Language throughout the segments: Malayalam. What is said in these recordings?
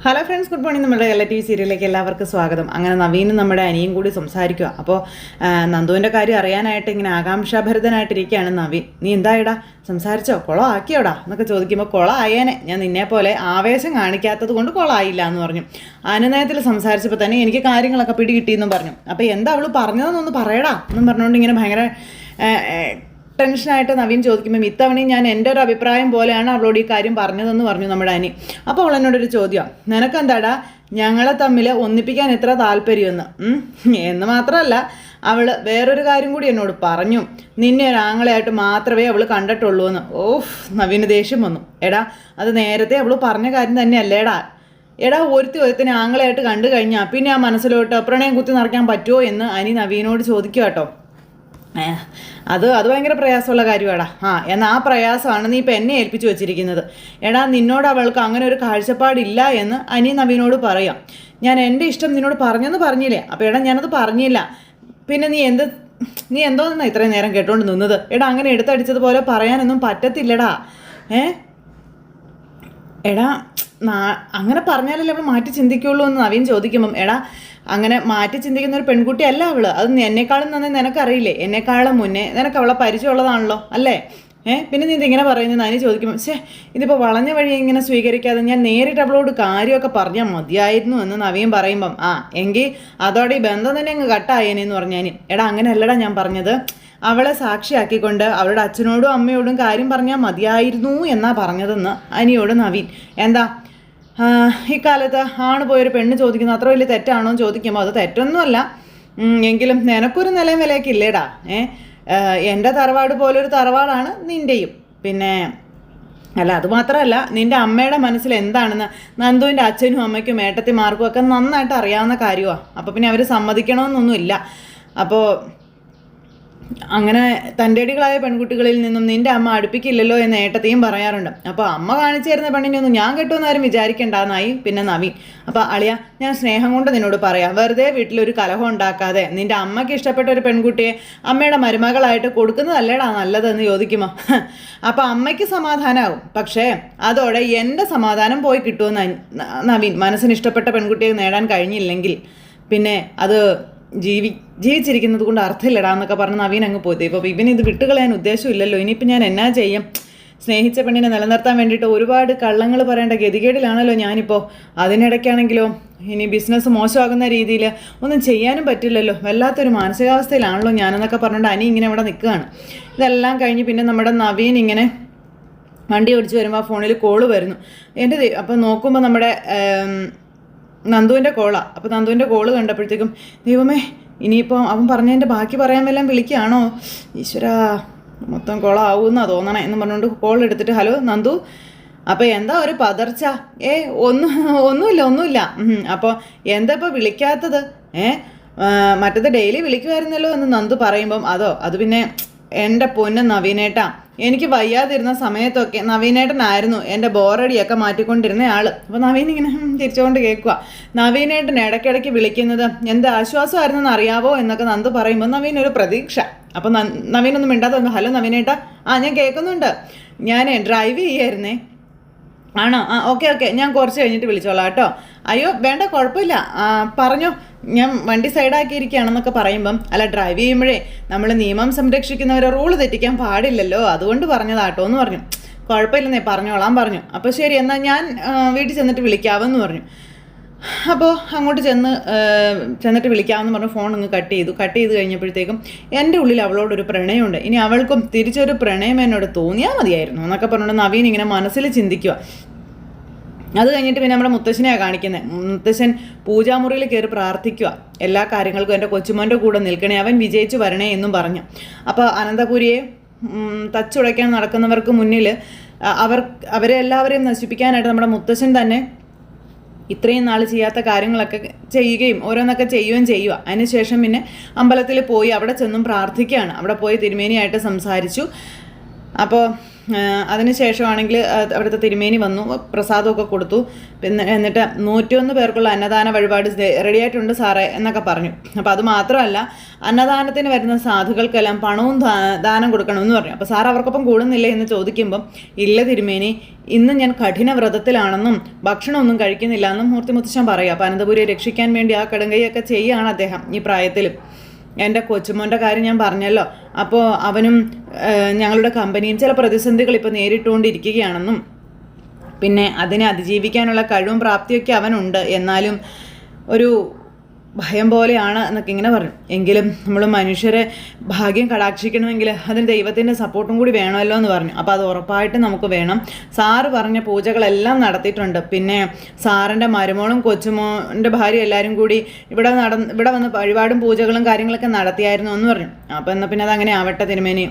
Hello friends, good morning. നമ്മുടെ റിലേറ്റീവ് സീരിയലിലേക്ക് എല്ലാവർക്കും സ്വാഗതം. അങ്ങനെ നവീനും നമ്മുടെ അനിയും കൂടി സംസാരിക്കുക. അപ്പോൾ നന്ദുവിൻ്റെ കാര്യം അറിയാനായിട്ട് ഇങ്ങനെ ആകാംക്ഷാഭരിതനായിട്ടിരിക്കുകയാണ് നവീൻ. നീ എന്തായിടാ, സംസാരിച്ചോ, കുളം ആക്കിയോടാ എന്നൊക്കെ ചോദിക്കുമ്പോൾ കുളം ആയേനെ, ഞാൻ നിന്നെ പോലെ ആവേശം കാണിക്കാത്തത് കൊണ്ട് കുളമായില്ല എന്ന് പറഞ്ഞു. അനുനയത്തിൽ സംസാരിച്ചപ്പോൾ തന്നെ എനിക്ക് കാര്യങ്ങളൊക്കെ പിടികിട്ടിയെന്നും പറഞ്ഞു. അപ്പോൾ എന്താ അവൾ പറഞ്ഞതെന്നൊന്ന് പറയടാ എന്നും പറഞ്ഞുകൊണ്ട് ഇങ്ങനെ ഭയങ്കര ടെൻഷനായിട്ട് നവീൻ ചോദിക്കുമ്പോൾ ഇത്തവണയും ഞാൻ എൻ്റെ ഒരു അഭിപ്രായം പോലെയാണ് അവളോട് ഈ കാര്യം പറഞ്ഞതെന്ന് പറഞ്ഞു നമ്മുടെ അനി. അപ്പോൾ അവൾ എന്നോടൊരു ചോദ്യം, നിനക്കെന്താടാ ഞങ്ങളെ തമ്മിൽ ഒന്നിപ്പിക്കാൻ എത്ര താല്പര്യമെന്ന് എന്ന് മാത്രമല്ല അവൾ വേറൊരു കാര്യം കൂടി എന്നോട് പറഞ്ഞു, നിന്നെ ഒരു ആങ്ങളെയായിട്ട് മാത്രമേ അവൾ കണ്ടിട്ടുള്ളൂ എന്ന്. ഓഫ്, നവീന് ദേഷ്യം വന്നു. എടാ, അത് നേരത്തെ അവൾ പറഞ്ഞ കാര്യം തന്നെയല്ലേടാ. എടാ, ഒരുത്തിനെ ആങ്ങളെയായിട്ട് കണ്ടു കഴിഞ്ഞാൽ പിന്നെ ആ മനസ്സിലോട്ട് പ്രണയം കുത്തി നിറയ്ക്കാൻ പറ്റുമോ എന്ന് അനി നവീനോട് ചോദിക്കുക കേട്ടോ. അത് ഭയങ്കര പ്രയാസമുള്ള കാര്യമാടാ. എന്നാൽ ആ പ്രയാസമാണ് നീ ഇപ്പം എന്നെ ഏൽപ്പിച്ചു വെച്ചിരിക്കുന്നത്. എടാ, നിന്നോട് അവൾക്ക് അങ്ങനെ ഒരു കാഴ്ചപ്പാടില്ല എന്ന് അനി നവീനോട് പറയാം. ഞാൻ എൻ്റെ ഇഷ്ടം നിന്നോട് പറഞ്ഞെന്ന് പറഞ്ഞില്ലേ? അപ്പോൾ എടാ, ഞാനത് പറഞ്ഞില്ല. പിന്നെ നീ എന്തോന്നാ ഇത്രയും നേരം കേട്ടോണ്ട് നിന്നത്? എടാ, അങ്ങനെ എടുത്തടിച്ചതുപോലെ പറയാനൊന്നും പറ്റത്തില്ലടാ. എടാ, അങ്ങനെ പറഞ്ഞാലല്ലേ അവൾ മാറ്റി ചിന്തിക്കുള്ളൂ എന്ന് നവീൻ ചോദിക്കുമ്പം, എടാ, അങ്ങനെ മാറ്റി ചിന്തിക്കുന്ന ഒരു പെൺകുട്ടിയല്ല അവൾ. അത് എന്നെക്കാളും നന്നായി നിനക്കറിയില്ലേ? എന്നെക്കാളും മുന്നേ നിനക്ക് അവളെ പരിചയമുള്ളതാണല്ലോ അല്ലേ? പിന്നെ നീ ഇതിങ്ങനെ പറയുന്നത് അതിന് ചോദിക്കുമ്പോൾ, ഇതിപ്പോൾ വളഞ്ഞ വഴി ഇങ്ങനെ സ്വീകരിക്കാതെ ഞാൻ നേരിട്ട് അവളോട് കാര്യമൊക്കെ പറഞ്ഞാൽ മതിയായിരുന്നു എന്ന് നവീൻ പറയുമ്പം, എങ്കിൽ അതോടെ ഈ ബന്ധം തന്നെ അങ്ങ് കട്ടായേനെന്ന് പറഞ്ഞാൽ. എടാ, അങ്ങനെയല്ലടാ ഞാൻ പറഞ്ഞത്. അവളെ സാക്ഷിയാക്കിക്കൊണ്ട് അവളുടെ അച്ഛനോടും അമ്മയോടും കാര്യം പറഞ്ഞാൽ മതിയായിരുന്നു എന്നാ പറഞ്ഞതെന്ന് അനിയോട് നവീൻ. എന്താ ഇക്കാലത്ത് ആണ് പോയൊരു പെണ്ണ് ചോദിക്കുന്നത് അത്ര വലിയ തെറ്റാണോ എന്ന് ചോദിക്കുമ്പോൾ, അത് തെറ്റൊന്നുമല്ല, എങ്കിലും നിനക്കൊരു നിലയും വിലയൊക്കെ ഇല്ലേടാ. എൻ്റെ തറവാട് പോലൊരു തറവാടാണ് നിൻ്റെയും. പിന്നെ അല്ല, അതുമാത്രമല്ല, നിൻ്റെ അമ്മയുടെ മനസ്സിൽ എന്താണെന്ന് നന്ദുവിൻ്റെ അച്ഛനും അമ്മയ്ക്കും ഏട്ടത്തിമാർക്കും ഒക്കെ നന്നായിട്ട് അറിയാവുന്ന കാര്യമാണ്. അപ്പോൾ പിന്നെ അവർ സമ്മതിക്കണമെന്നൊന്നുമില്ല. അപ്പോൾ അങ്ങനെ തൻ്റെടികളായ പെൺകുട്ടികളിൽ നിന്നും നിൻ്റെ അമ്മ അടുപ്പിക്കില്ലല്ലോ എന്ന് ഏട്ടത്തെയും പറയാറുണ്ട്. അപ്പോൾ അമ്മ കാണിച്ചു തരുന്ന പെണ്ണിനൊന്നും ഞാൻ കിട്ടുമെന്ന് ആരും വിചാരിക്കേണ്ടെന്നായി പിന്നെ നവീൻ. അപ്പോൾ അളിയ, ഞാൻ സ്നേഹം കൊണ്ട് നിന്നോട് പറയാം, വെറുതെ വീട്ടിലൊരു കലഹം ഉണ്ടാക്കാതെ നിൻ്റെ അമ്മയ്ക്ക് ഇഷ്ടപ്പെട്ട ഒരു പെൺകുട്ടിയെ അമ്മയുടെ മരുമകളായിട്ട് കൊടുക്കുന്നതല്ലേടാ നല്ലതെന്ന് ചോദിക്കുമോ? അപ്പോൾ അമ്മയ്ക്ക് സമാധാനമാവും, പക്ഷേ അതോടെ എൻ്റെ സമാധാനം പോയി കിട്ടുമെന്ന് നവീൻ. മനസ്സിന് ഇഷ്ടപ്പെട്ട പെൺകുട്ടിയെ നേടാൻ കഴിഞ്ഞില്ലെങ്കിൽ പിന്നെ അത് ജീവിച്ചിരിക്കുന്നത് കൊണ്ട് അർത്ഥമില്ലടാ എന്നൊക്കെ പറഞ്ഞ് നവീൻ അങ്ങ് പോയി. ഇപ്പോൾ ഇവന് ഇത് വിട്ടുകളയാൻ ഉദ്ദേശമില്ലല്ലോ. ഇനിയിപ്പോൾ ഞാൻ എന്നാ ചെയ്യും? സ്നേഹിച്ച പെണ്ണിനെ നിലനിർത്താൻ വേണ്ടിയിട്ട് ഒരുപാട് കള്ളങ്ങൾ പറയേണ്ട ഗതികേടിലാണല്ലോ ഞാനിപ്പോൾ. അതിനിടയ്ക്കാണെങ്കിലോ ഇനി ബിസിനസ് മോശമാകുന്ന രീതിയിൽ ഒന്നും ചെയ്യാനും പറ്റില്ലല്ലോ. വല്ലാത്തൊരു മാനസികാവസ്ഥയിലാണല്ലോ ഞാനെന്നൊക്കെ പറഞ്ഞുകൊണ്ട് അനി ഇങ്ങനെ ഇവിടെ നിൽക്കുകയാണ്. ഇതെല്ലാം കഴിഞ്ഞ് പിന്നെ നമ്മുടെ നവീൻ ഇങ്ങനെ വണ്ടി ഓടിച്ച് വരുമ്പോൾ ആ ഫോണിൽ കോള് വരുന്നു. അപ്പോൾ നോക്കുമ്പോൾ നമ്മുടെ നന്ദുവിൻ്റെ കോളാണ്. അപ്പോൾ നന്ദുവിൻ്റെ കോള് കണ്ടപ്പോഴത്തേക്കും, ദൈവമേ, ഇനിയിപ്പോൾ അവൻ പറഞ്ഞതിൻ്റെ ബാക്കി പറയാൻ വല്ലതും വിളിക്കുകയാണോ? ഈശ്വരാ, മൊത്തം കോളാവുമെന്നാണ് തോന്നണേ എന്ന് പറഞ്ഞുകൊണ്ട് കോൾ എടുത്തിട്ട്, ഹലോ നന്ദു. അപ്പോൾ എന്താ ഒരു പതർച്ച? ഒന്നുമില്ല. അപ്പോൾ എന്താ ഇപ്പോൾ വിളിക്കാത്തത്? മറ്റത് ഡെയിലി വിളിക്കുമായിരുന്നല്ലോ എന്ന് നന്ദു പറയുമ്പം, അത് പിന്നെ എൻ്റെ പൊന്ന് നവീനേട്ടാ, എനിക്ക് വയ്യാതിരുന്ന സമയത്തൊക്കെ നവീനേട്ടനായിരുന്നു എൻ്റെ ബോറടിയൊക്കെ മാറ്റിക്കൊണ്ടിരുന്ന ആൾ. അപ്പോൾ നവീൻ ഇങ്ങനെ തിരിച്ചുകൊണ്ട് കേൾക്കുക. നവീനേട്ടൻ ഇടയ്ക്കിടയ്ക്ക് വിളിക്കുന്നത് എന്ത് ആശ്വാസമായിരുന്നെന്ന് അറിയാവോ എന്നൊക്കെ നന്ദു പറയുമ്പോൾ നവീനൊരു പ്രതീക്ഷ. അപ്പോൾ നവീനൊന്നും മിണ്ടാതെ വന്നു, ഹലോ നവീനേട്ടാ, ഞാൻ കേൾക്കുന്നുണ്ട്, ഞാൻ ഡ്രൈവ് ചെയ്യായിരുന്നേ. ആണോ? ഓക്കെ, ഞാൻ കുറച്ച് കഴിഞ്ഞിട്ട് വിളിച്ചോളാം കേട്ടോ. അയ്യോ വേണ്ട, കുഴപ്പമില്ല, പറഞ്ഞോ, ഞാൻ വണ്ടി സൈഡാക്കിയിരിക്കുകയാണെന്നൊക്കെ പറയുമ്പം, അല്ല, ഡ്രൈവ് ചെയ്യുമ്പോഴേ നമ്മൾ നിയമം സംരക്ഷിക്കുന്നവരെ റൂള് തെറ്റിക്കാൻ പാടില്ലല്ലോ, അതുകൊണ്ട് പറഞ്ഞതാട്ടോ എന്ന് പറഞ്ഞു. കുഴപ്പമില്ലെന്നേ, പറഞ്ഞോളാം പറഞ്ഞു. അപ്പോൾ ശരി, എന്നാൽ ഞാൻ വീട്ടിൽ ചെന്നിട്ട് വിളിക്കാമെന്ന് പറഞ്ഞു. അപ്പോൾ അങ്ങോട്ട് ചെന്നിട്ട് വിളിക്കാമെന്ന് പറഞ്ഞു. ഫോൺ അങ്ങ് കട്ട് ചെയ്ത് കഴിഞ്ഞപ്പോഴത്തേക്കും എൻ്റെ ഉള്ളിൽ അവളോടൊരു പ്രണയമുണ്ട്, ഇനി അവൾക്കും തിരിച്ചൊരു പ്രണയം എന്നോട് തോന്നിയാൽ മതിയായിരുന്നു എന്നൊക്കെ പറഞ്ഞുകൊണ്ട് നവീൻ ഇങ്ങനെ മനസ്സിൽ ചിന്തിക്കുക. അത് കഴിഞ്ഞിട്ട് പിന്നെ നമ്മുടെ മുത്തശ്ശനെയാണ് കാണിക്കുന്നത്. മുത്തശ്ശൻ പൂജാമുറിയിൽ കയറി പ്രാർത്ഥിക്കുക, എല്ലാ കാര്യങ്ങൾക്കും എൻ്റെ കൊച്ചുമോൻ്റെ കൂടെ നിൽക്കണേ, അവൻ വിജയിച്ചു വരണേ എന്നും പറഞ്ഞു. അപ്പോൾ അനന്തപുരിയെ തച്ചുടയ്ക്കാൻ നടക്കുന്നവർക്ക് മുന്നിൽ അവരെ എല്ലാവരെയും നശിപ്പിക്കാനായിട്ട് നമ്മുടെ മുത്തശ്ശൻ തന്നെ ഇത്രയും നാൾ ചെയ്യാത്ത കാര്യങ്ങളൊക്കെ ചെയ്യുകയും ഓരോന്നൊക്കെ ചെയ്യുകയും ചെയ്യുക. അതിനുശേഷം പിന്നെ അമ്പലത്തിൽ പോയി അവിടെ ചെന്നും പ്രാർത്ഥിക്കുകയാണ്. അവിടെ പോയി തിരുമേനിയായിട്ട് സംസാരിച്ചു. അപ്പോൾ അതിനുശേഷമാണെങ്കിൽ അവിടുത്തെ തിരുമേനി വന്നു, പ്രസാദമൊക്കെ കൊടുത്തു. പിന്നെ എന്നിട്ട് 101 പേർക്കുള്ള അന്നദാന വഴിപാട് റെഡിയായിട്ടുണ്ട് സാറേ എന്നൊക്കെ പറഞ്ഞു. അപ്പോൾ അത് മാത്രമല്ല, അന്നദാനത്തിന് വരുന്ന സാധുക്കൾക്കെല്ലാം പണവും ദാനം കൊടുക്കണമെന്ന് പറഞ്ഞു. അപ്പോൾ സാർ അവർക്കൊപ്പം കൂടുന്നില്ലേ എന്ന് ചോദിക്കുമ്പം, ഇല്ല തിരുമേനി, ഇന്ന് ഞാൻ കഠിന വ്രതത്തിലാണെന്നും ഭക്ഷണമൊന്നും കഴിക്കുന്നില്ല എന്നും മൂർത്തി മുത്തശ്ശൻ പറയുക. അപ്പോൾ അനന്തപുരിയെ രക്ഷിക്കാൻ വേണ്ടി ആ കടുങ്കൈയൊക്കെ ചെയ്യുകയാണ് അദ്ദേഹം ഈ പ്രായത്തിലും. എൻ്റെ കൊച്ചുമോൻ്റെ കാര്യം ഞാൻ പറഞ്ഞല്ലോ, അപ്പോൾ അവനും ഞങ്ങളുടെ കമ്പനിയും ചില പ്രതിസന്ധികൾ ഇപ്പോൾ നേരിട്ടുകൊണ്ടിരിക്കുകയാണെന്നും പിന്നെ അതിനെ അതിജീവിക്കാനുള്ള കഴിവും പ്രാപ്തിയൊക്കെ അവനുണ്ട്, എന്നാലും ഒരു ഭയം പോലെയാണ് എന്നൊക്കെ ഇങ്ങനെ പറഞ്ഞു. എങ്കിലും നമ്മൾ മനുഷ്യരെ ഭാഗ്യം കടാക്ഷിക്കണമെങ്കിൽ അതിന് ദൈവത്തിൻ്റെ സപ്പോർട്ടും കൂടി വേണമല്ലോ എന്ന് പറഞ്ഞു. അപ്പോൾ അത് ഉറപ്പായിട്ടും നമുക്ക് വേണം. സാറ് പറഞ്ഞ പൂജകളെല്ലാം നടത്തിയിട്ടുണ്ട്. പിന്നെ സാറിൻ്റെ മരുമോളും കൊച്ചുമോൻ്റെ ഭാര്യ എല്ലാവരും കൂടി ഇവിടെ വന്ന് വഴിപാടും പൂജകളും കാര്യങ്ങളൊക്കെ നടത്തിയായിരുന്നു എന്ന് പറഞ്ഞു. അപ്പോൾ എന്നാൽ പിന്നെ അതങ്ങനെ ആവട്ടെ തിരുമേനി.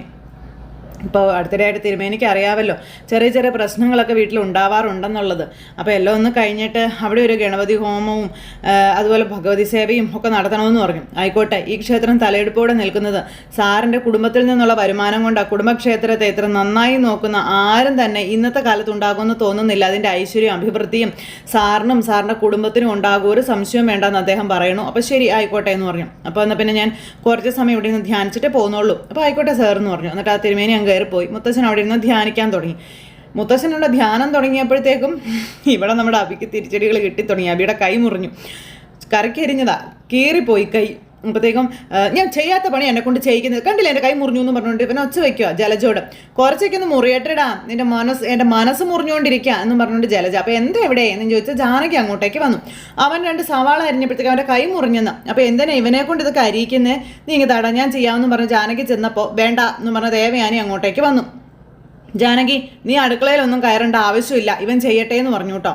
ഇപ്പോൾ അടുത്തിടെയായിട്ട് തിരുമേനിക്ക് അറിയാമല്ലോ ചെറിയ ചെറിയ പ്രശ്നങ്ങളൊക്കെ വീട്ടിൽ ഉണ്ടാവാറുണ്ടെന്നുള്ളത്. അപ്പോൾ എല്ലാം ഒന്ന് കഴിഞ്ഞിട്ട് അവിടെ ഒരു ഗണപതി ഹോമവും അതുപോലെ ഭഗവതി സേവയും ഒക്കെ നടത്തണമെന്ന് പറഞ്ഞു. ആയിക്കോട്ടെ, ഈ ക്ഷേത്രം തലയെടുപ്പോടെ നിൽക്കുന്നത് സാറിൻ്റെ കുടുംബത്തിൽ നിന്നുള്ള വരുമാനം കൊണ്ട് ആ കുടുംബക്ഷേത്രത്തെ ഇത്ര നന്നായി നോക്കുന്ന ആരും തന്നെ ഇന്നത്തെ കാലത്ത് ഉണ്ടാകുമെന്ന് തോന്നുന്നില്ല. അതിൻ്റെ ഐശ്വര്യവും അഭിവൃദ്ധിയും സാറിനും സാറിൻ്റെ കുടുംബത്തിനും ഉണ്ടാകും, ഒരു സംശയവും വേണ്ടെന്ന് അദ്ദേഹം പറയുന്നു. അപ്പോൾ ശരി, ആയിക്കോട്ടെ എന്ന് പറഞ്ഞു. അപ്പോൾ എന്നാൽ പിന്നെ ഞാൻ കുറച്ച് സമയം ഇവിടെ നിന്ന് ധ്യാനിച്ചിട്ടേ പോകുന്നുള്ളൂ. അപ്പോൾ ആയിക്കോട്ടെ സാർ എന്ന് പറഞ്ഞു. എന്നിട്ട് ആ തിരുമേനി അങ്ങ് കയറിപ്പോയി. മുത്തശ്ശൻ അവിടെ ഇരുന്ന് ധ്യാനിക്കാൻ തുടങ്ങി. മുത്തശ്ശനുള്ള ധ്യാനം തുടങ്ങിയപ്പോഴത്തേക്കും ഇവിടെ നമ്മുടെ അബിക്ക് തിരിച്ചടികൾ കിട്ടിത്തുടങ്ങി. അബിയുടെ കൈ മുറിഞ്ഞു, കരക്കെരിഞ്ഞതാ, കീറിപ്പോയി കൈ. അപ്പോഴത്തേക്കും ഞാൻ ചെയ്യാത്ത പണി എന്നെ കൊണ്ട് ചെയ്യിക്കുന്നത് കണ്ടില്ല, എൻ്റെ കൈ മുറിഞ്ഞു എന്ന് പറഞ്ഞുകൊണ്ട് ഇവനെ ഒച്ച വയ്ക്കുക ജലജോട്. കുറച്ചൊക്കെ മുറിയട്ടെടാ, എൻ്റെ മനസ്സ് മുറിഞ്ഞുകൊണ്ടിരിക്കുക എന്നും പറഞ്ഞുകൊണ്ട് ജലജ. അപ്പോൾ എന്താ എവിടെ എന്ന് ചോദിച്ചാൽ ജാനകി അങ്ങോട്ടേക്ക് വന്നു. അവൻ 2 സവാള അരിഞ്ഞപ്പോഴത്തേക്കും അവൻ്റെ കൈ മുറിഞ്ഞെന്ന്. അപ്പോൾ എന്തിനാ ഇവനെ കൊണ്ട് ഇതൊക്കെ അരിയിക്കുന്നത്, നീ ഇങ്ങ് തടാ, ഞാൻ ചെയ്യാമെന്ന് പറഞ്ഞ് ജാനകി ചെന്നപ്പോൾ വേണ്ട എന്ന് പറഞ്ഞ ദേവയാനി അങ്ങോട്ടേക്ക് വന്നു. ജാനകി, നീ അടുക്കളയിലൊന്നും കയറേണ്ട ആവശ്യമില്ല, ഇവൻ ചെയ്യട്ടെ എന്ന് പറഞ്ഞു കേട്ടോ.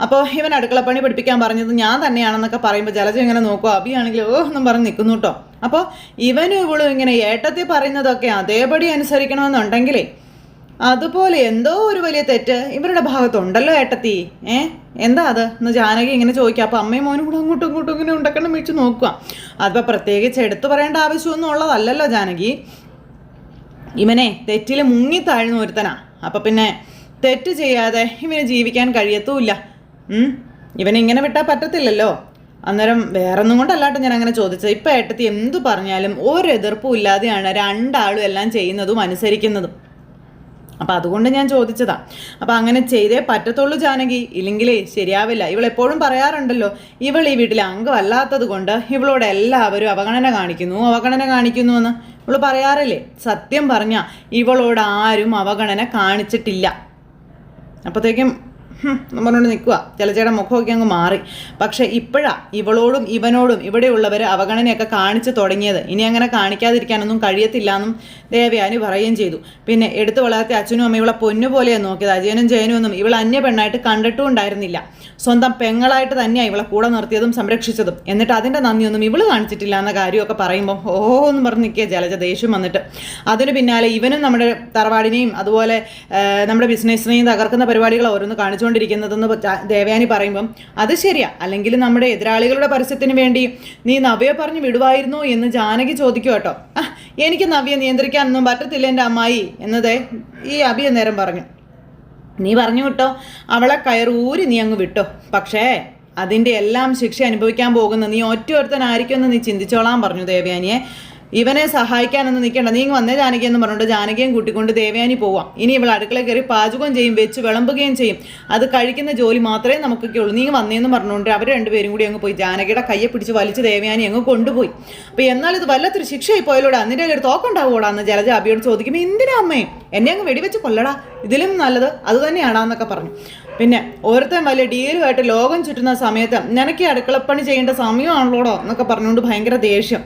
അപ്പോൾ ഇവൻ അടുക്കളപ്പണി പഠിപ്പിക്കാൻ പറഞ്ഞത് ഞാൻ തന്നെയാണെന്നൊക്കെ പറയുമ്പോൾ ജലജ ഇങ്ങനെ നോക്കുക. അബിയാണെങ്കിൽ എന്നും പറഞ്ഞ് നിൽക്കുന്നു കേട്ടോ. അപ്പോൾ ഇവനും ഇവളും ഇങ്ങനെ ഏട്ടത്തിൽ പറയുന്നതൊക്കെ അതേപടി അനുസരിക്കണമെന്നുണ്ടെങ്കിലേ അതുപോലെ എന്തോ ഒരു വലിയ തെറ്റ് ഇവരുടെ ഭാഗത്തുണ്ടല്ലോ ഏട്ടത്തി. എന്താ അത് എന്ന് ജാനകി ഇങ്ങനെ ചോദിക്കുക. അപ്പോൾ അമ്മയും മോനും കൂടെ അങ്ങോട്ടും ഇങ്ങോട്ടും ഇങ്ങനെ ഉണ്ടക്കണം വെച്ച് നോക്കുക. അതിപ്പോൾ പ്രത്യേകിച്ച് എടുത്തു പറയേണ്ട ആവശ്യമൊന്നും ഉള്ളതല്ലല്ലോ ജാനകി. ഇവനെ തെറ്റിൽ മുങ്ങി താഴ്ന്നു ഒരുത്തനാ. അപ്പം പിന്നെ തെറ്റ് ചെയ്യാതെ ഇവന് ജീവിക്കാൻ കഴിയത്തുമില്ല. ഇവനിങ്ങനെ വിട്ടാൽ പറ്റത്തില്ലല്ലോ. അന്നേരം വേറൊന്നും കൊണ്ടല്ലാട്ടോ ഞാൻ അങ്ങനെ ചോദിച്ചത്. ഇപ്പം ഏട്ടത്തി എന്തു പറഞ്ഞാലും ഒരു എതിർപ്പും ഇല്ലാതെയാണ് രണ്ടാളും എല്ലാം ചെയ്യുന്നതും അനുസരിക്കുന്നതും. അപ്പം അതുകൊണ്ട് ഞാൻ ചോദിച്ചതാ. അപ്പം അങ്ങനെ ചെയ്തേ പറ്റത്തുള്ളൂ ജാനകി, ഇല്ലെങ്കിലേ ശരിയാവില്ല. ഇവളെപ്പോഴും പറയാറുണ്ടല്ലോ, ഇവൾ ഈ വീട്ടിലെ അംഗമല്ലാത്തത് കൊണ്ട് ഇവളോട് എല്ലാവരും അവഗണന കാണിക്കുന്നു എന്ന് ഇവൾ പറയാറില്ലേ. സത്യം പറഞ്ഞാൽ ഇവളോട് ആരും അവഗണന കാണിച്ചിട്ടില്ല. അപ്പോഴത്തേക്കും പറഞ്ഞുകൊണ്ട് നിൽക്കുക. ജലജയുടെ മുഖമൊക്കെ അങ്ങ് മാറി. പക്ഷേ ഇപ്പോഴാണ് ഇവളോടും ഇവനോടും ഇവിടെയുള്ളവർ അവഗണനയൊക്കെ കാണിച്ചു തുടങ്ങിയത്. ഇനി അങ്ങനെ കാണിക്കാതിരിക്കാനൊന്നും കഴിയത്തില്ല എന്നും ദേവയാനി പറയുകയും ചെയ്തു. പിന്നെ എടുത്തു വളർത്തിയ അച്ഛനും അമ്മയും ഇവളെ പൊന്നുപോലെയാണ് നോക്കിയത്. അജയനും ജയനും ഒന്നും ഇവൾ അന്യ പെണ്ണായിട്ട് കണ്ടിട്ടും ഉണ്ടായിരുന്നില്ല. സ്വന്തം പെങ്ങളായിട്ട് തന്നെയാണ് ഇവളെ കൂടെ നിർത്തിയതും സംരക്ഷിച്ചതും. എന്നിട്ട് അതിൻ്റെ നന്ദിയൊന്നും ഇവൾ കാണിച്ചിട്ടില്ല എന്ന കാര്യമൊക്കെ പറയുമ്പം എന്ന് പറഞ്ഞ് നിൽക്കുക ജലജ ദേഷ്യം വന്നിട്ട്. അതിന് പിന്നാലെ ഇവനും നമ്മുടെ തറവാടിനെയും അതുപോലെ നമ്മുടെ ബിസിനസ്സിനെയും തകർക്കുന്ന പരിപാടികൾ ഓരോന്ന് കാണിച്ചുകൊണ്ടിരിക്കുന്നതെന്ന് ദേവയാനി പറയുമ്പം അത് ശരിയാ, അല്ലെങ്കിൽ നമ്മുടെ എതിരാളികളുടെ പരസ്യത്തിന് വേണ്ടി നീ നവ്യെ പറഞ്ഞ് വിടുവായിരുന്നോ എന്ന് ജാനകി ചോദിക്കും കേട്ടോ. എനിക്ക് നവ്യെ നിയന്ത്രിക്കാനൊന്നും പറ്റത്തില്ല എൻ്റെ അമ്മായി എന്നതേ ഈ അബി നേരം പറഞ്ഞു. നീ പറഞ്ഞു വിട്ടോ, അവളെ കയറൂരി നീ അങ്ങ് വിട്ടോ. പക്ഷേ അതിൻ്റെ എല്ലാം ശിക്ഷ അനുഭവിക്കാൻ പോകുന്ന നീ ഒറ്റയൊരുത്തനായിരിക്കുമെന്ന് നീ ചിന്തിച്ചോളാൻ പറഞ്ഞു ദേവയാനിയെ. ഇവനെ സഹായിക്കാനൊന്നും നിൽക്കേണ്ട, നീ വന്നേ ജാനകി എന്ന് പറഞ്ഞുകൊണ്ട് ജാനകിയും കൂട്ടിക്കൊണ്ട് ദേവയാനി പോവാം. ഇനി ഇവൾ അടുക്കളയിൽ കയറി പാചകം ചെയ്യും, വെച്ച് വിളമ്പുകയും ചെയ്യും. അത് കഴിക്കുന്ന ജോലി മാത്രമേ നമുക്കൊക്കെ ഉള്ളൂ. നീ വന്നേന്ന് പറഞ്ഞുകൊണ്ട് അവർ രണ്ടുപേരും കൂടി അങ്ങ് പോയി ജാനകിയുടെ കയ്യെ പിടിച്ച് വലിച്ച് ദേവയാനി അങ്ങ് കൊണ്ടുപോയി. അപ്പോൾ എന്നാൽ ഇത് വല്ലാത്തൊരു ശിക്ഷയായി പോയല്ലോടാ, അതിൻ്റെ ഒരു തോക്കുണ്ടാവുകൂടാ എന്ന് ജലജ അബിയോട് ചോദിക്കുമ്പോൾ എന്തിനാ അമ്മേ എന്നെ അങ്ങ് വെടിവെച്ച് കൊല്ലടാ, ഇതിലും നല്ലത് അതുതന്നെയാടാന്നൊക്കെ പറഞ്ഞു. പിന്നെ ഓരോരുത്തരും വലിയ ഡീലുമായിട്ട് ലോകം ചുറ്റുന്ന സമയത്ത് നിനക്ക് അടുക്കളപ്പണി ചെയ്യേണ്ട സമയമാണല്ലോടോ എന്നൊക്കെ പറഞ്ഞുകൊണ്ട് ഭയങ്കര ദേഷ്യം.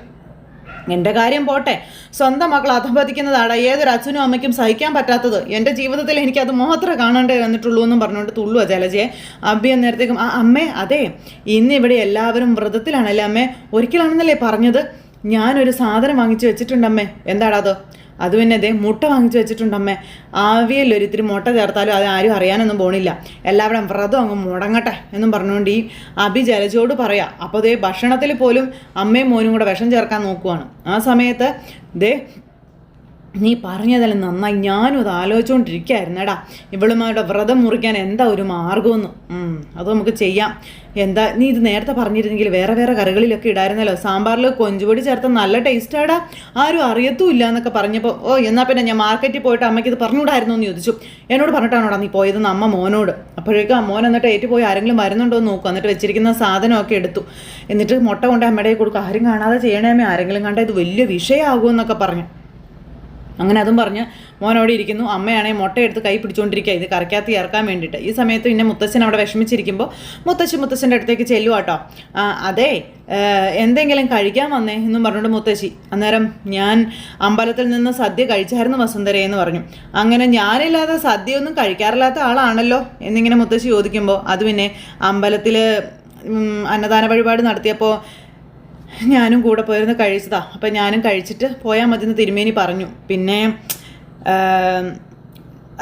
എൻ്റെ കാര്യം പോട്ടെ, സ്വന്തം മക്കൾ അധപതിക്കുന്നതാണ് ഏതൊരു അച്ഛനും അമ്മയ്ക്കും സഹിക്കാൻ പറ്റാത്തത്. എൻ്റെ ജീവിതത്തിൽ എനിക്കത് മാത്രമേ കാണേണ്ടേ വന്നിട്ടുള്ളൂ എന്നും പറഞ്ഞുകൊണ്ട് തുള്ളുക ജലജയെ. അബി നേരത്തേക്കും അമ്മേ അതെ ഇന്ന് ഇവിടെ എല്ലാവരും വ്രതത്തിലാണല്ലേ അമ്മേ, ഒരിക്കലാണെന്നല്ലേ പറഞ്ഞത്. ഞാനൊരു സാധനം വാങ്ങിച്ചു വെച്ചിട്ടുണ്ടമ്മേ. എന്താടാ അത്? അത് പിന്നെ അതെ മുട്ട വാങ്ങിച്ചു വെച്ചിട്ടുണ്ടമ്മേ. ആവിയല്ലൊരിത്തിരി മുട്ട ചേർത്താലും അത് ആരും അറിയാനൊന്നും പോണില്ല, എല്ലാവരും വ്രതം അങ്ങ് മുടങ്ങട്ടെ എന്നും പറഞ്ഞുകൊണ്ട് ഈ അബി ജലജയോട് പറയാം. അപ്പോൾ ദേ ഭക്ഷണത്തിൽ പോലും അമ്മയും മോനും കൂടെ വിഷം ചേർക്കാൻ നോക്കുവാണ്. ആ സമയത്ത് ദേ നീ പറഞ്ഞതെല്ലാം നന്നായി, ഞാനും അത് ആലോചിച്ചുകൊണ്ടിരിക്കുകയായിരുന്നേടാ, ഇവളുമാരുടെ വ്രതം മുറിക്കാൻ എന്താ ഒരു മാർഗമെന്ന്. അത് നമുക്ക് ചെയ്യാം. എന്താ നീ ഇത് നേരത്തെ പറഞ്ഞിരുന്നെങ്കിൽ വേറെ വേറെ കറികളിലൊക്കെ ഇടായിരുന്നല്ലോ. സാമ്പാറിൽ കൊഞ്ചുപൊടി ചേർത്ത നല്ല ടേസ്റ്റാടാ, ആരും അറിയത്തുമില്ല എന്നൊക്കെ പറഞ്ഞപ്പോൾ, ഓ എന്നാൽ പിന്നെ ഞാൻ മാർക്കറ്റിൽ പോയിട്ട് അമ്മയ്ക്ക് ഇത് പറഞ്ഞുകൂടായിരുന്നു എന്ന് ചോദിച്ചു. എന്നോട് പറഞ്ഞിട്ടാണോടാ നീ പോയതെന്ന് അമ്മ മോനോട്. അപ്പോഴേക്കും മോൻ എന്നിട്ട് ഏറ്റുപോയി ആരെങ്കിലും വരുന്നുണ്ടോ എന്ന് നോക്കും. എന്നിട്ട് വെച്ചിരിക്കുന്ന സാധനമൊക്കെ എടുത്തു. എന്നിട്ട് മുട്ട കൊണ്ട് അമ്മയുടെ കൊടുക്കും. ആരും കാണാതെ ചെയ്യണമേ, ആരെങ്കിലും കണ്ടാൽ ഇത് വലിയ വിഷയമാകുമെന്നൊക്കെ പറഞ്ഞു. അങ്ങനെ അതും പറഞ്ഞ് മോനോടെ ഇരിക്കുന്നു. അമ്മയാണെങ്കിൽ മുട്ടയെടുത്ത് കൈ പിടിച്ചുകൊണ്ടിരിക്കുക ഇത് കറിക്കകത്ത് ചേർക്കാൻ വേണ്ടിയിട്ട്. ഈ സമയത്ത് പിന്നെ മുത്തശ്ശൻ അവിടെ വിഷമിച്ചിരിക്കുമ്പോൾ മുത്തശ്ശൻ്റെ അടുത്തേക്ക് ചെല്ലുക കേട്ടോ. അതെ, എന്തെങ്കിലും കഴിക്കാൻ വന്നേ എന്നും പറഞ്ഞുകൊണ്ട് മുത്തശ്ശി. അന്നേരം ഞാൻ അമ്പലത്തിൽ നിന്ന് സദ്യ കഴിച്ചായിരുന്നു വസുന്ധര എന്ന് പറഞ്ഞു. അങ്ങനെ ഞാനില്ലാതെ സദ്യയൊന്നും കഴിക്കാറില്ലാത്ത ആളാണല്ലോ എന്നിങ്ങനെ മുത്തശ്ശി ചോദിക്കുമ്പോൾ, അത് പിന്നെ അമ്പലത്തിൽ അന്നദാന വഴിപാട് നടത്തിയപ്പോൾ ഞാനും കൂടെ പോയിരുന്ന് കഴിച്ചതാ. അപ്പം ഞാനും കഴിച്ചിട്ട് പോയാൽ മതി എന്ന് തിരുമേനി പറഞ്ഞു. പിന്നെ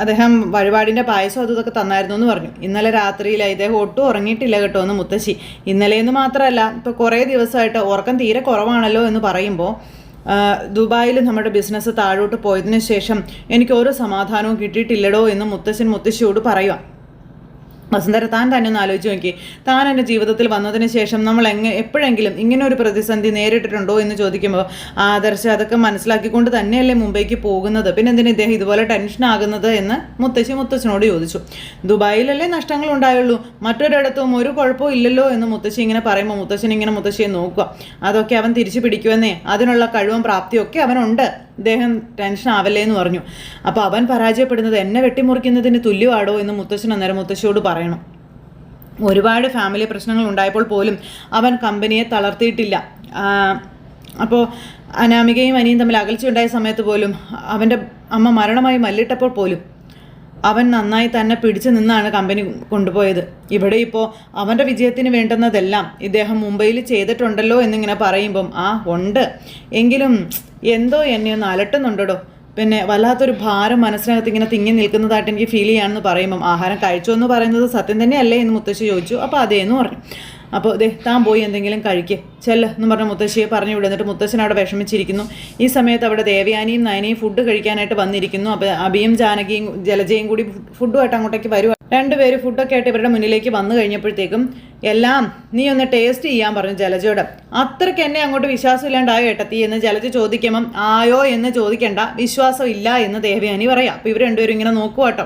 അദ്ദേഹം വഴിപാടിൻ്റെ പായസം ഇതൊക്കെ തന്നായിരുന്നു എന്ന് പറഞ്ഞു. ഇന്നലെ രാത്രിയിൽ ഇദ്ദേഹം ഒട്ടും ഉറങ്ങിയിട്ടില്ല കേട്ടോ എന്ന് മുത്തശ്ശി. ഇന്നലെയെന്ന് മാത്രമല്ല, ഇപ്പോൾ കുറേ ദിവസമായിട്ട് ഉറക്കം തീരെ കുറവാണല്ലോ എന്ന് പറയുമ്പോൾ, ദുബായിൽ നമ്മുടെ ബിസിനസ് താഴോട്ട് പോയതിനു ശേഷം എനിക്ക് ഒരു സമാധാനവും കിട്ടിയിട്ടില്ലടോ എന്ന് മുത്തശ്ശിയോട് പറയുക. വസുന്ധര, താൻ തന്നെ ഒന്ന് ആലോചിച്ച് നോക്കി. താൻ എൻ്റെ ജീവിതത്തിൽ വന്നതിന് ശേഷം നമ്മൾ എപ്പോഴെങ്കിലും ഇങ്ങനെ ഒരു പ്രതിസന്ധി നേരിട്ടിട്ടുണ്ടോ എന്ന് ചോദിക്കുമ്പോൾ, ആദർശ് അതൊക്കെ മനസ്സിലാക്കിക്കൊണ്ട് തന്നെയല്ലേ മുംബൈക്ക് പോകുന്നത്, പിന്നെ എന്തിനാ ഇദ്ദേഹം ഇതുപോലെ ടെൻഷൻ ആകുന്നത് എന്ന് മുത്തശ്ശനോട് ചോദിച്ചു. ദുബായിലല്ലേ നഷ്ടങ്ങൾ ഉണ്ടായുള്ളൂ, മറ്റൊരിടത്തും ഒരു കുഴപ്പവും ഇല്ലല്ലോ എന്ന് മുത്തശ്ശി ഇങ്ങനെ പറയുമ്പോൾ മുത്തശ്ശൻ ഇങ്ങനെ മുത്തശ്ശിയെ നോക്കുക. അതൊക്കെ അവൻ തിരിച്ചു പിടിക്കുമെന്നേ, അതിനുള്ള കഴിവും പ്രാപ്തിയും ഒക്കെ അവനുണ്ട്, ഇദ്ദേഹം ടെൻഷൻ ആവല്ലേ എന്ന് പറഞ്ഞു. അപ്പോൾ അവൻ പരാജയപ്പെടുന്നത് എന്നെ വെട്ടിമുറിക്കുന്നതിന് തുല്യമാടോ എന്ന് മുത്തശ്ശൻ അന്നേരം മുത്തശ്ശിയോട് പറയണം. ഒരുപാട് ഫാമിലി പ്രശ്നങ്ങൾ ഉണ്ടായപ്പോൾ പോലും അവൻ കമ്പനിയെ തളർത്തിയിട്ടില്ല. അപ്പോൾ അനാമികയും അനിയും തമ്മിൽ അകൽച്ചയുണ്ടായ സമയത്ത് പോലും, അവൻ്റെ അമ്മ മരണമായി മല്ലിട്ടപ്പോൾ പോലും അവൻ നന്നായി തന്നെ പിടിച്ചു നിന്നാണ് കമ്പനി കൊണ്ടുപോയത്. ഇവിടെ ഇപ്പോൾ അവൻ്റെ വിജയത്തിന് വേണ്ടുന്നതെല്ലാം ഇദ്ദേഹം മുംബൈയിൽ ചെയ്തിട്ടുണ്ടല്ലോ എന്നിങ്ങനെ പറയുമ്പം, ഉണ്ട്, എങ്കിലും എന്തോ എന്നെ ഒന്ന് അലട്ടുന്നുണ്ടോ, പിന്നെ വല്ലാത്തൊരു ഭാരം മനസ്സിനകത്ത് ഇങ്ങനെ തിങ്ങി നിൽക്കുന്നതായിട്ട് എനിക്ക് ഫീൽ ചെയ്യാമെന്ന് പറയുമ്പം, ആഹാരം കഴിച്ചോ എന്ന് പറയുന്നത് സത്യം തന്നെയല്ലേ എന്ന് മുത്തശ്ശി ചോദിച്ചു. അപ്പോൾ അതേന്ന് പറഞ്ഞു. അപ്പോൾ താൻ പോയി എന്തെങ്കിലും കഴിക്കുക ചെല്ല് എന്ന് പറഞ്ഞ മുത്തശ്ശിയെ പറഞ്ഞു വിടുന്നിട്ട് മുത്തശ്ശൻ അവിടെ വിഷമിച്ചിരിക്കുന്നു. ഈ സമയത്ത് അവിടെ ദേവയാനിയും നയനയും ഫുഡ് കഴിക്കാനായിട്ട് വന്നിരിക്കുന്നു. അപ്പോൾ അഭിയും ജാനകിയും ജലജയും കൂടി ഫുഡുമായിട്ട് അങ്ങോട്ടേക്ക് വരുക. രണ്ടുപേര് ഫുഡൊക്കെ ആയിട്ട് ഇവരുടെ മുന്നിലേക്ക് വന്നു കഴിഞ്ഞപ്പോഴത്തേക്കും, എല്ലാം നീ ഒന്ന് ടേസ്റ്റ് ചെയ്യാൻ പറഞ്ഞു ജലജയോട്. അത്രയ്ക്ക് എന്നെ അങ്ങോട്ട് വിശ്വാസം ഇല്ലാണ്ടായോ ഏട്ടത്തി എന്ന് ജലജ ചോദിക്കുമ്പം, ആയോ എന്ന് ചോദിക്കേണ്ട, വിശ്വാസം ഇല്ല എന്ന് ദേവയാനി പറയാം. അപ്പോൾ ഇവർ രണ്ടുപേരും ഇങ്ങനെ നോക്കുക കേട്ടോ.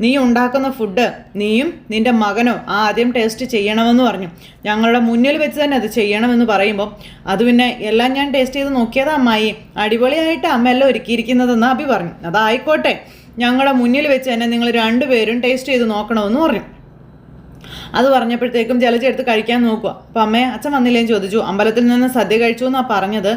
നീ ഉണ്ടാക്കുന്ന ഫുഡ് നീയും നിൻ്റെ മകനോ ആദ്യം ടേസ്റ്റ് ചെയ്യണമെന്ന് പറഞ്ഞു. ഞങ്ങളുടെ മുന്നിൽ വെച്ച് തന്നെ അത് ചെയ്യണമെന്ന് പറയുമ്പോൾ, അത് പിന്നെ എല്ലാം ഞാൻ ടേസ്റ്റ് ചെയ്ത് നോക്കിയതാ അമ്മായി, അടിപൊളിയായിട്ട് അമ്മ എല്ലാം ഒരുക്കിയിരിക്കുന്നതെന്ന് അഭി പറഞ്ഞു. അതായിക്കോട്ടെ, ഞങ്ങളുടെ മുന്നിൽ വെച്ച് തന്നെ നിങ്ങൾ രണ്ടുപേരും ടേസ്റ്റ് ചെയ്ത് നോക്കണമെന്ന് പറഞ്ഞു. അത് പറഞ്ഞപ്പോഴത്തേക്കും ജലജ എടുത്ത് കഴിക്കാൻ നോക്കുക. അപ്പം അമ്മേ, അച്ഛൻ വന്നില്ലേന്ന് ചോദിച്ചു. അമ്പലത്തിൽ നിന്ന് സദ്യ കഴിച്ചു എന്നാണ് പറഞ്ഞത്,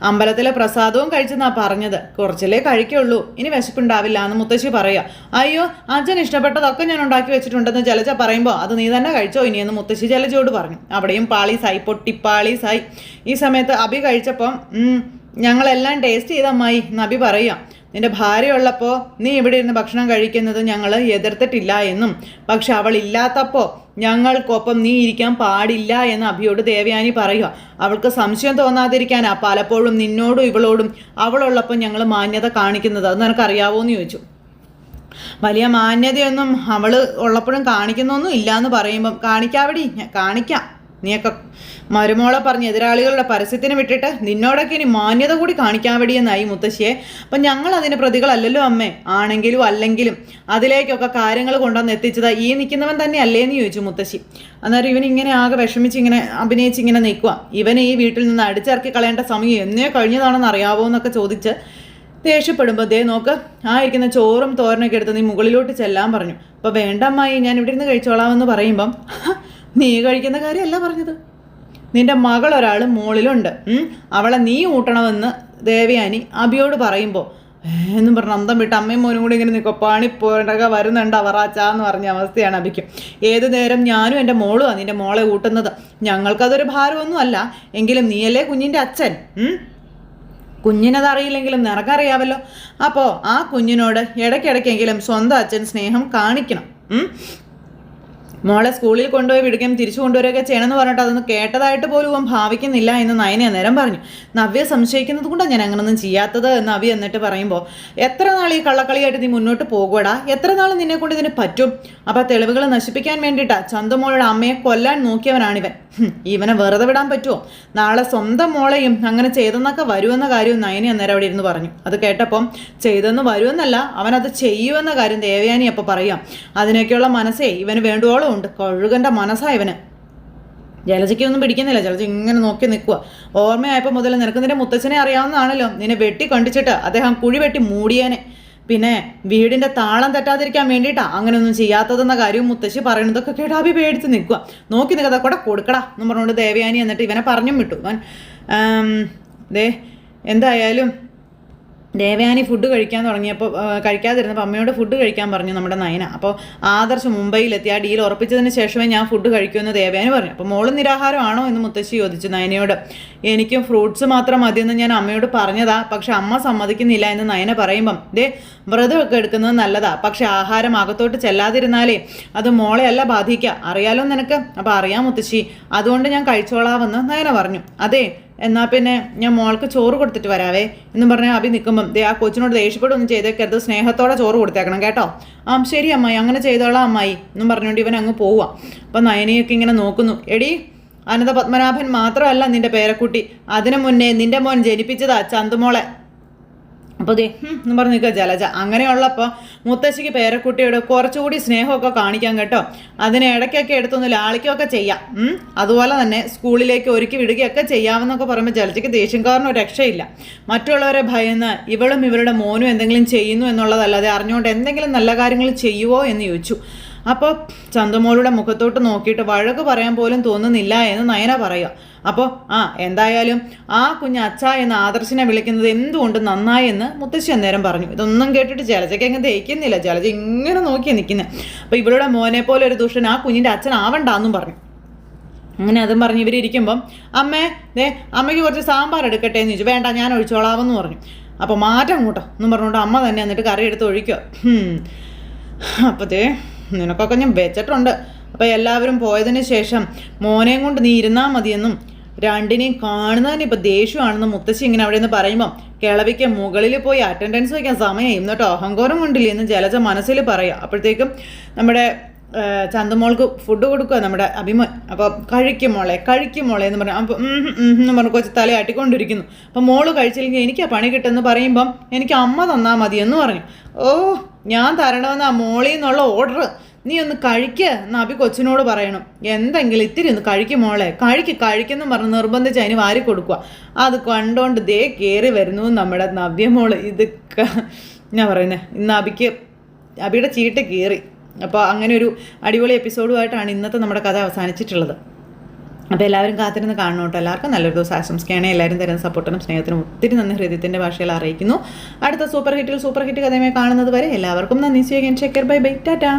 അമ്പലത്തിലെ പ്രസാദവും കഴിച്ചെന്നാണ് പറഞ്ഞത്, കുറച്ചിലേ കഴിക്കുള്ളൂ, ഇനി വിശപ്പുണ്ടാവില്ല എന്ന് മുത്തശ്ശി പറയുക. അയ്യോ, അച്ഛൻ ഇഷ്ടപ്പെട്ടതൊക്കെ ഞാൻ ഉണ്ടാക്കി വെച്ചിട്ടുണ്ടെന്ന് ജലജ പറയുമ്പോൾ, അത് നീ തന്നെ കഴിച്ചോ ഇനിയെന്ന് മുത്തശ്ശി ജലജയോട് പറഞ്ഞു. അവിടെയും പാളീസായി, പൊട്ടിപ്പാളീസായി. ഈ സമയത്ത് അഭി കഴിച്ചപ്പം, ഞങ്ങളെല്ലാം ടേസ്റ്റ് ചെയ്ത അമ്മായി എന്ന് അഭി പറയുക. നിന്റെ ഭാര്യ ഉള്ളപ്പോൾ നീ ഇവിടെ ഇരുന്ന് ഭക്ഷണം കഴിക്കുന്നത് ഞങ്ങൾ എതിർത്തിട്ടില്ല എന്നും, പക്ഷെ അവൾ ഇല്ലാത്തപ്പോൾ ഞങ്ങൾക്കൊപ്പം നീ ഇരിക്കാൻ പാടില്ല എന്ന് അഭിയോട് ദേവയാനി പറയുക. അവൾക്ക് സംശയം തോന്നാതിരിക്കാനാ പലപ്പോഴും നിന്നോടും ഇവളോടും അവളുള്ളപ്പോൾ ഞങ്ങൾ മാന്യത കാണിക്കുന്നത്, അത് നിനക്കറിയാവോ എന്ന് ചോദിച്ചു. വലിയ മാന്യതയൊന്നും അവൾ ഉള്ളപ്പോഴും കാണിക്കുന്നൊന്നും ഇല്ല എന്ന് പറയുമ്പം, കാണിക്കാവടി, കാണിക്കാം, നീയൊക്കെ മരുമോളെ പറഞ്ഞ് എതിരാളികളുടെ പരസ്യത്തിന് വിട്ടിട്ട് നിന്നോടൊക്കെ ഇനി മാന്യത കൂടി കാണിക്കാൻ വേണ്ടിയെന്നായി മുത്തശ്ശിയെ. അപ്പം ഞങ്ങൾ അതിന് പ്രതികളല്ലല്ലോ അമ്മേ, ആണെങ്കിലും അല്ലെങ്കിലും അതിലേക്കൊക്കെ കാര്യങ്ങൾ കൊണ്ടുവന്ന് എത്തിച്ചത് ഈ നിൽക്കുന്നവൻ തന്നെ അല്ലേന്ന് ചോദിച്ചു മുത്തശ്ശി. അന്നേരം ഇവൻ ഇങ്ങനെ ആകെ വിഷമിച്ച് ഇങ്ങനെ അഭിനയിച്ച് ഇങ്ങനെ നിൽക്കുക. ഇവനെ ഈ വീട്ടിൽ നിന്ന് അടിച്ചിറക്കി കളയേണ്ട സമയം എന്നേ കഴിഞ്ഞതാണെന്ന് അറിയാവോ എന്നൊക്കെ ചോദിച്ച് ദേഷ്യപ്പെടുമ്പോൾ, നോക്ക്, ആ ഇരിക്കുന്ന ചോറും തോരനൊക്കെ എടുത്ത് നീ മുകളിലോട്ട് ചെല്ലാൻ പറഞ്ഞു. അപ്പോൾ വേണ്ട അമ്മായി, ഞാൻ ഇവിടെ നിന്ന് കഴിച്ചോളാമെന്ന് പറയുമ്പം, നീ കഴിക്കുന്ന കാര്യമല്ല പറഞ്ഞത്, നിന്റെ മകൾ ഒരാൾ മുകളിലുണ്ട്, അവളെ നീ ഊട്ടണമെന്ന് ദേവയാനി അഭിയോട് പറയുമ്പോൾ എന്നും പറഞ്ഞ് അന്തം വിട്ട് അമ്മയും മോനും കൂടി ഇങ്ങനെ നിൽക്കും. പണിപ്പോണ്ടൊക്കെ വരുന്നുണ്ട് അവറാച്ചാന്ന് പറഞ്ഞ അവസ്ഥയാണ് അഭിക്കും. ഏതു നേരം ഞാനും എൻ്റെ മോളുമാണ് നിൻ്റെ മോളെ ഊട്ടുന്നത്, ഞങ്ങൾക്കതൊരു ഭാരമൊന്നും അല്ല, എങ്കിലും നീയല്ലേ കുഞ്ഞിൻ്റെ അച്ഛൻ, കുഞ്ഞിനതറിയില്ലെങ്കിലും നിനക്കറിയാമല്ലോ. അപ്പോൾ ആ കുഞ്ഞിനോട് ഇടയ്ക്കിടയ്ക്കെങ്കിലും സ്വന്തം അച്ഛൻ സ്നേഹം കാണിക്കണം. മോളെ സ്കൂളിൽ കൊണ്ടുപോയി വിടുകയും തിരിച്ചു കൊണ്ടുവരികയൊക്കെ ചെയ്യണമെന്ന് പറഞ്ഞിട്ട് അതൊന്നും കേട്ടതായിട്ട് പോലും അവൻ ഭാവിക്കുന്നില്ല എന്ന് നയന അന്നേരം പറഞ്ഞു. നവ്യ സംശയിക്കുന്നത് കൊണ്ടാണ് ഞാൻ അങ്ങനൊന്നും ചെയ്യാത്തത് എന്ന് നവ്യ എന്നിട്ട് പറയുമ്പോൾ, എത്ര നാൾ ഈ കള്ളക്കളിയായിട്ട് നീ മുന്നോട്ട് പോകുകടാ? എത്ര നാൾ നിന്നെ കൊണ്ട് ഇതിന് പറ്റും? അപ്പം തെളിവുകൾ നശിപ്പിക്കാൻ വേണ്ടിയിട്ടാ ചന്തുമോളുടെ അമ്മയെ കൊല്ലാൻ നോക്കിയവനാണിവൻ. ഇവനെ വെറുതെ വിടാൻ പറ്റുമോ? നാളെ സ്വന്തം മോളെയും അങ്ങനെ ചെയ്തെന്നൊക്കെ വരുമെന്ന കാര്യവും നയനി അന്നേരം അവിടെ ഇരുന്ന് പറഞ്ഞു. അത് കേട്ടപ്പം ചെയ്തെന്ന് വരുമെന്നല്ല, അവനത് ചെയ്യുമെന്ന കാര്യം ദേവയാനി അപ്പം പറയാം. അതിനൊക്കെയുള്ള മനസ്സേ ഇവന് വേണ്ടുവോളം ഉണ്ട്. കഴുകൻ്റെ മനസ്സാണ് ഇവന്. ജലജയ്ക്കൊന്നും പിടിക്കുന്നില്ല. ജലജ ഇങ്ങനെ നോക്കി നിൽക്കുക. ഓർമ്മയായപ്പോൾ മുതൽ നിനക്ക് നിന്റെ മുത്തച്ഛനെ അറിയാവുന്നതാണല്ലോ. നിന്നെ വെട്ടി കണ്ടിച്ചിട്ട് അദ്ദേഹം കുഴി വെട്ടി മൂടിയേനെ. പിന്നെ വീടിൻ്റെ താളം തെറ്റാതിരിക്കാൻ വേണ്ടിയിട്ടാണ് അങ്ങനെയൊന്നും ചെയ്യാത്തതെന്ന കാര്യവും മുത്തശ്ശി പറയുന്നതൊക്കെ കേട്ട് അഭി പേടിച്ച് നിൽക്കുക. നോക്കി നിൽക്കാതെ കൂടെ കൊടുക്കടാ എന്ന് പറഞ്ഞുകൊണ്ട് ദേവയാനി എന്നിട്ട് ഇവനെ പറഞ്ഞും വിട്ടു. അവൻ എന്തായാലും ദേവയാനി ഫുഡ് കഴിക്കാൻ തുടങ്ങിയപ്പോൾ കഴിക്കാതിരുന്നപ്പോൾ അമ്മയോട് ഫുഡ് കഴിക്കാൻ പറഞ്ഞു നമ്മുടെ നയന. അപ്പോൾ ആദർശ് മുംബൈയിലെത്തി. ആ ഡീൽ ഉറപ്പിച്ചതിന് ശേഷമേ ഞാൻ ഫുഡ് കഴിക്കുമെന്ന് ദേവയാനി പറഞ്ഞു. അപ്പോൾ മോള് നിരാഹാരമാണോ എന്ന് മുത്തശ്ശി ചോദിച്ചു നയനയോട്. എനിക്കും ഫ്രൂട്ട്സ് മാത്രം മതിയെന്ന് ഞാൻ അമ്മയോട് പറഞ്ഞതാ, പക്ഷെ അമ്മ സമ്മതിക്കുന്നില്ല എന്ന് നയന പറയുമ്പം, വ്രതമൊക്കെ എടുക്കുന്നത് നല്ലതാ, പക്ഷെ ആഹാരം അകത്തോട്ട് ചെല്ലാതിരുന്നാലേ അത് മോളെ അല്ല ബാധിക്കുക, അറിയാലോ നിനക്ക്. അപ്പോൾ അറിയാം മുത്തശ്ശി, അതുകൊണ്ട് ഞാൻ കഴിച്ചോളാമെന്ന് നയന പറഞ്ഞു. അതെ, എന്നാൽ പിന്നെ ഞാൻ മോൾക്ക് ചോറ് കൊടുത്തിട്ട് വരാവേ എന്നും പറഞ്ഞാൽ അഭി നിൽക്കുമ്പം ആ കൊച്ചിനോട് ദേഷ്യപ്പെടുകയൊന്നും ചെയ്തേക്കരുത്, സ്നേഹത്തോടെ ചോറ് കൊടുത്തേക്കണം കേട്ടോ. ശരി അമ്മായി, അങ്ങനെ ചെയ്തോളാം അമ്മായി എന്നും പറഞ്ഞുകൊണ്ട് ഇവൻ അങ്ങ് പോവുക. അപ്പം നയനിയൊക്കെ ഇങ്ങനെ നോക്കുന്നു. എടി, അനന്ത പത്മനാഭൻ മാത്രമല്ല നിന്റെ പേരക്കുട്ടി, അതിനു മുന്നേ നിന്റെ മോൻ ജനിപ്പിച്ചതാ ചന്തുമോളെ. അപ്പോൾ എന്ന് പറഞ്ഞ് നിൽക്കുക ജലജ. അങ്ങനെയുള്ളപ്പോൾ മുത്തശ്ശിക്ക് പേരക്കുട്ടിയോട് കുറച്ചുകൂടി സ്നേഹമൊക്കെ കാണിക്കാം കേട്ടോ. അതിന് ഇടയ്ക്കൊക്കെ എടുത്തൊന്ന് ലാളിക്കുകയൊക്കെ ചെയ്യാം. അതുപോലെ തന്നെ സ്കൂളിലേക്ക് ഒരുക്കി വിടുകയൊക്കെ ചെയ്യാമെന്നൊക്കെ പറയുമ്പോൾ ജലജയ്ക്ക് ദേഷ്യം കാരണം ഒരു രക്ഷയില്ല. മറ്റുള്ളവരെ ഭയന്ന് ഇവളും ഇവരുടെ മോനും എന്തെങ്കിലും ചെയ്യുന്നു എന്നുള്ളതല്ലാതെ അറിഞ്ഞുകൊണ്ട് എന്തെങ്കിലും നല്ല കാര്യങ്ങൾ ചെയ്യുമോ എന്ന് ചോദിച്ചു. അപ്പോൾ ചന്തുമോളുടെ മുഖത്തോട്ട് നോക്കിയിട്ട് വഴക്ക് പറയാൻ പോലും തോന്നുന്നില്ല എന്ന് നയന പറയുക. അപ്പോൾ എന്തായാലും ആ കുഞ്ഞ് അച്ഛ എന്ന് ആദർശിനെ വിളിക്കുന്നത് എന്തുകൊണ്ട് നന്നായി എന്ന് മുത്തശ്ശി അന്നേരം പറഞ്ഞു. ഇതൊന്നും കേട്ടിട്ട് ജലജയ്ക്ക് അങ്ങ് ദഹിക്കുന്നില്ല. ജലജ ഇങ്ങനെ നോക്കി നിൽക്കുന്നത്. അപ്പോൾ ഇവളുടെ മോനെ പോലെ ഒരു ദുഷ്ടൻ ആ കുഞ്ഞിൻ്റെ അച്ഛനാവണ്ടെന്നും പറഞ്ഞു. അങ്ങനെ അതും പറഞ്ഞ് ഇവരിയ്ക്കുമ്പം, അമ്മയ്ക്ക് കുറച്ച് സാമ്പാർ എടുക്കട്ടെ എന്ന് ചോദിച്ചു. വേണ്ട, ഞാൻ ഒഴിച്ചോളാമെന്ന് പറഞ്ഞു. അപ്പോൾ മാറ്റം കൂട്ടോ എന്നും പറഞ്ഞുകൊണ്ട് അമ്മ തന്നെ എന്നിട്ട് കറി എടുത്ത് ഒഴിക്കുക. അപ്പോൾ നിനക്കൊക്കെ ഞാൻ വെച്ചിട്ടുണ്ട്. അപ്പോൾ എല്ലാവരും പോയതിന് ശേഷം മോനെയും കൊണ്ട് നീ ഇരുന്നാൽ മതിയെന്നും രണ്ടിനെയും കാണുന്നതിന് ഇപ്പോൾ ദേഷ്യമാണെന്നും മുത്തശ്ശി ഇങ്ങനെ അവിടെ നിന്ന് പറയുമ്പം, കിളവിക്ക് മുകളിൽ പോയി അറ്റൻഡൻസ് വയ്ക്കാൻ സമയം എന്നിട്ടോ അഹങ്കാരം കൊണ്ടില്ലേ എന്ന് ജലജ മനസ്സിൽ പറയുക. അപ്പോഴത്തേക്കും നമ്മുടെ ചന്തുമോൾക്ക് ഫുഡ് കൊടുക്കുക നമ്മുടെ അഭിമോൻ. അപ്പോൾ കഴിക്കും മോളെ എന്ന് പറഞ്ഞു. അപ്പോൾ എന്ന് പറഞ്ഞു കൊച്ചു തലയാട്ടിക്കൊണ്ടിരിക്കുന്നു. അപ്പം മോള് കഴിച്ചില്ലെങ്കിൽ എനിക്ക് ആ പണി കിട്ടുമെന്ന് പറയുമ്പം, എനിക്ക് അമ്മ തന്നാൽ മതിയെന്ന് പറഞ്ഞു. ഞാൻ തരണമെന്ന് ആ മോളിൽ നിന്നുള്ള ഓർഡർ, നീ ഒന്ന് കഴിക്കുക എന്ന് അഭി കൊച്ചിനോട് പറയണം. എന്തെങ്കിലും ഇത്തിരി ഒന്ന് കഴിക്കും മോളെ, കഴിക്കുന്നു പറഞ്ഞ് നിർബന്ധിച്ച് അതിന് വാരി കൊടുക്കുക. അത് കണ്ടോണ്ട് കയറി വരുന്നു നമ്മുടെ നവ്യമോള്. ഇതൊക്കെ ഞാൻ പറയുന്നത് ഇന്ന് അഭിയുടെ ചീട്ട് കയറി. അപ്പോൾ അങ്ങനെ ഒരു അടിപൊളി എപ്പിസോഡുമായിട്ടാണ് ഇന്നത്തെ നമ്മുടെ കഥ അവസാനിച്ചിട്ടുള്ളത്. അപ്പോൾ എല്ലാവരും കാത്തിരുന്ന് കാണണം കേട്ടോ. എല്ലാവർക്കും നല്ലൊരു ദിവസം ആശംസിക്കുകയാണ്. എല്ലാവരും തരുന്ന സപ്പോർട്ടിനും സ്നേഹത്തിനും ഒത്തിരി നന്ദി ഹൃദയത്തിൻ്റെ ഭാഷയിൽ അറിയിക്കുന്നു. അടുത്ത സൂപ്പർ ഹിറ്റ് കഥയുമായി കാണുന്നത് വരെ എല്ലാവർക്കും നന്ദി. സ്വീകരിക്കാൻ ബൈ ബൈ, ടാറ്റാ.